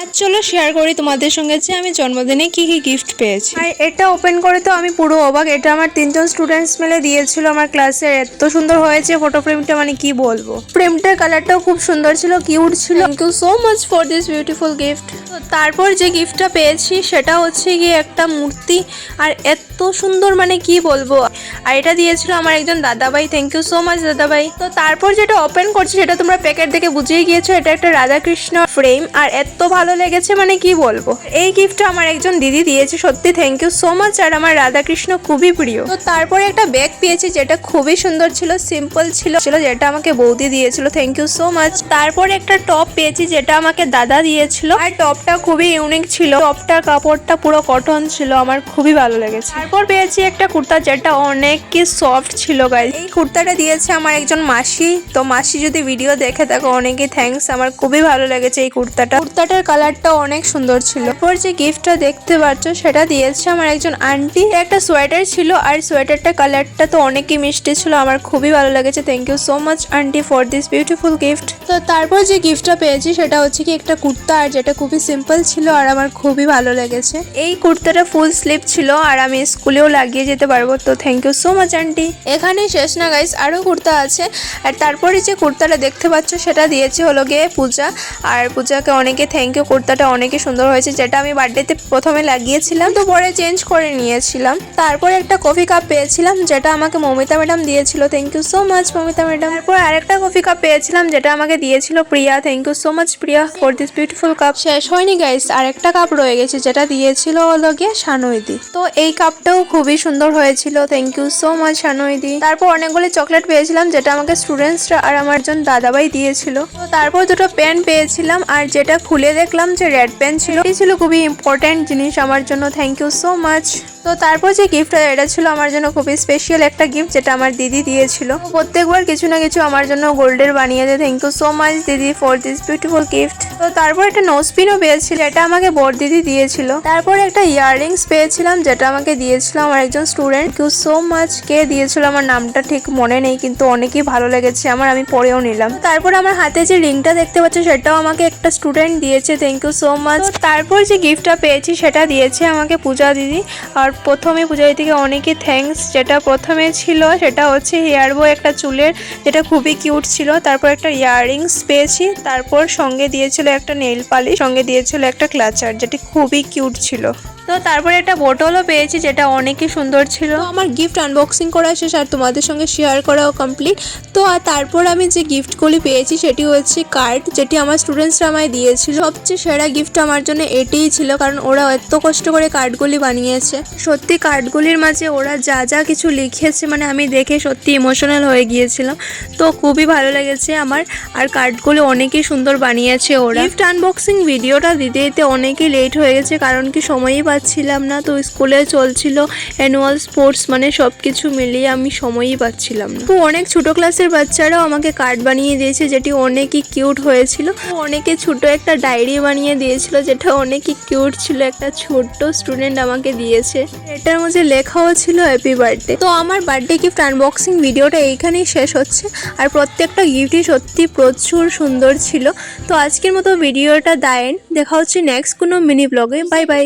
আজ চলো শেয়ার করি তোমাদের সঙ্গে যে আমি জন্মদিনে কি কি গিফট পেয়েছি। আর এটা ওপেন করে তো আমি পুরো অবাক। এটা আমার 3জন স্টুডেন্টস মিলে দিয়েছিল আমার ক্লাসে। এত সুন্দর হয়েছে ফটো ফ্রেমটা, মানে কি বলবো। ফ্রেমটার কালারটাও খুব সুন্দর ছিল, কিউট ছিল। Thank you so much for this beautiful gift. তারপর যে গিফটটা পেয়েছি সেটা হচ্ছে গিয়ে একটা মূর্তি, আর এত সুন্দর মানে কি বলবো। আর এটা দিয়েছিল আমার একজন দাদাভাই। থ্যাংক ইউ সো মাচ দাদাভাই। তো তারপর যেটা ওপেন করছি সেটা তোমরা প্যাকেট দেখে বুঝিয়ে গিয়েছো, এটা একটা রাধাকৃষ্ণ ফ্রেম। আর এত ভালো লেগেছে মানে কি বলবো। এই গিফটটা আমার একজন দিদি দিয়েছে, সত্যি থ্যাংক ইউ সো মাচ। আর আমার রাধাকৃষ্ণ খুবই প্রিয়। তো তারপরে একটা ব্যাগ পেয়েছি যেটা খুবই সুন্দর ছিল, সিম্পল ছিল, যেটা আমাকে বৌদি দিয়েছিল। Thank you so much. তারপর একটা টপ পেয়েছি যেটা আমাকে দাদা দিয়েছিল, আর টপটা খুবই ইউনিক ছিল। টপটার কাপড়টা পুরো কটন ছিল, আমার খুবই ভালো লেগেছে। তারপর পেয়েছি একটা কুর্তা যেটা অনেক কি সফট ছিল গাইস। এই কুর্তাটা দিয়েছে আমার একজন মাসি। তো মাসি যদি ভিডিও দেখে থাকো অনেকই থ্যাঙ্কস, আমার খুবই ভালো লেগেছে এই কুর্তাটার কালারটা অনেক সুন্দর ছিল। তারপর যে গিফটটা দেখতে পাচ্ছ সেটা দিয়েছে আমার একজন আন্টি। একটা সোয়েটার ছিল, আর সোয়েটারটা কালারটা তো অনেকই মিষ্টি ছিল, আমার খুবই ভালো লেগেছে। Thank you so much aunty for this beautiful gift. তো তারপর যে গিফটটা পেয়েছি সেটা হচ্ছে কি একটা কুর্তা, আর যেটা খুবই সিম্পল ছিল, আর আমার খুবই ভালো লেগেছে। এই কুর্তাটা ফুল স্লিভ ছিল, আর আমি স্কুলেও লাগিয়ে যেতে পারবো। তো thank you so much aunty. এখানেই শেষ না গাইস, আরও কুর্তা আছে। আর তারপরে যে কুর্তাটা দেখতে পাচ্ছ সেটা দিয়েছে হলো গিয়ে পূজা। আর পূজাকে অনেকে থ্যাংক ইউ। কুর্তাটা অনেকে সুন্দর হয়েছে, যেটা আমি বার্থডেতে প্রথমে লাগিয়েছিলাম, তো পরে চেঞ্জ করে নিয়েছিলাম। তারপরে একটা কফি কাপ পেয়েছিলাম যেটা আমাকে মমিতা ম্যাডাম দিয়েছিল। Thank you so much Mamita madam. তারপর আরেকটা কফি কাপ পেয়েছিলাম যেটা আমাকে দিয়েছিল Priya. Thank you so much Priya for this beautiful cup. শেষ হয়নি গাইস, আরেকটা কাপ রয়ে গেছে যেটা দিয়েছিল হলো গিয়ে শানুইদি। তো এই কাপটাও খুবই সুন্দর হয়েছিল। থ্যাংক ইউ সো মাচ শানুইদি। তারপর অনেকগুলি চকলেট পেয়েছিলাম যেটা আমাকে স্টুডেন্টসরা আর আমার একজন দাদাভাই দিয়েছিল। তো তারপর দুটো পেন পেয়েছিলাম, আর যেটা খুলে দেখলাম যে রেড পেন ছিল। এই ছিল খুবই ইম্পর্টেন্ট জিনিস আমার জন্য। Thank you so much. তো তারপর যে গিফটটা, এটা ছিল আমার জন্য খুবই স্পেশাল একটা গিফট যেটা আমার দিদি দিয়েছিল। প্রত্যেকবার কিছু না কিছু আমার জন্য গোল্ডের বানিয়ে দেয়। থ্যাংক ইউ সো মাচ দিদি ফর দিস বিউটিফুল গিফট। তো তারপর একটা নোজপিনও পেয়েছিল, এটা আমাকে বড় দিদি দিয়েছিল। তারপর একটা ইয়াররিংস পেয়েছিলাম যেটা আমাকে দিয়েছিল আমার একজন student. Thank you so much. কে দিয়েছিল আমার নামটা ঠিক মনে নেই, কিন্তু অনেকই ভালো লেগেছে আমার, আমি পরেও নিলাম। তারপর আমার হাতে যে রিংটা দেখতে পাচ্ছ সেটাও আমাকে একটা স্টুডেন্ট দিয়েছে। Thank you so much. তারপর যে গিফটটা পেয়েছি সেটা দিয়েছে আমাকে পূজা দিদি। আর প্রথমে পূজা দিদিকে অনেকই থ্যাঙ্কস। যেটা প্রথমে ছিল সেটা হচ্ছে হেয়ার বো একটা চুলের, যেটা খুবই কিউট ছিল। তারপর একটা ইয়াররিংস পেয়েছি। তারপর সঙ্গে দিয়েছিল একটা নেইল পালিশ, সঙ্গে দিয়েছিল একটা ক্লাচার যেটি খুবই কিউট ছিল। তো তারপরে একটা বোতলও পেয়েছি যেটা অনেকই সুন্দর ছিল। তো আমার গিফট আনবক্সিং করা শেষ, আর তোমাদের সঙ্গে শেয়ার করাও কমপ্লিট। তো আর তারপর আমি যে গিফটগুলি পেয়েছি সেটি হচ্ছে কার্ড, যেটি আমার স্টুডেন্টসরা আমায় দিয়েছিল। সবচেয়ে সেরা গিফট আমার জন্য এটিই ছিল, কারণ ওরা এত কষ্ট করে কার্ডগুলি বানিয়েছে। সত্যি কার্ডগুলির মাঝে ওরা যা যা কিছু লিখেছে মানে আমি দেখে সত্যি ইমোশনাল হয়ে গিয়েছিলাম। তো খুবই ভালো লেগেছে আমার। আর কার্ডগুলি অনেকই সুন্দর বানিয়েছে ওরা। গিফট আনবক্সিং ভিডিওটা দিতে দিতে অনেকই লেট হয়ে গেছে, কারণ কি সময়ই পাচ্ছিলাম না। তো স্কুলে চলছিল অ্যানুয়াল স্পোর্টস, মানে সব কিছু মিলিয়ে আমি সময়ই পাচ্ছিলাম না। তো অনেক ছোট ক্লাসের বাচ্চারাও আমাকে কার্ড বানিয়ে দিয়েছে, যেটি অনেকই কিউট হয়েছিল। অনেকে ছোট একটা ডায়েরি বানিয়ে দিয়েছিল যেটা অনেকই কিউট ছিল। একটা ছোট্ট স্টুডেন্ট আমাকে দিয়েছে, এটার মধ্যে লেখাও ছিল হ্যাপি বার্থডে। তো আমার বার্থডে গিফট আনবক্সিং ভিডিওটা এইখানেই শেষ হচ্ছে। আর প্রত্যেকটা গিফটই সত্যি প্রচুর সুন্দর ছিল। তো আজকের মতো ভিডিওটা দায়েন, দেখা হচ্ছে নেক্সট কোনো মিনি ব্লগে। Bye bye.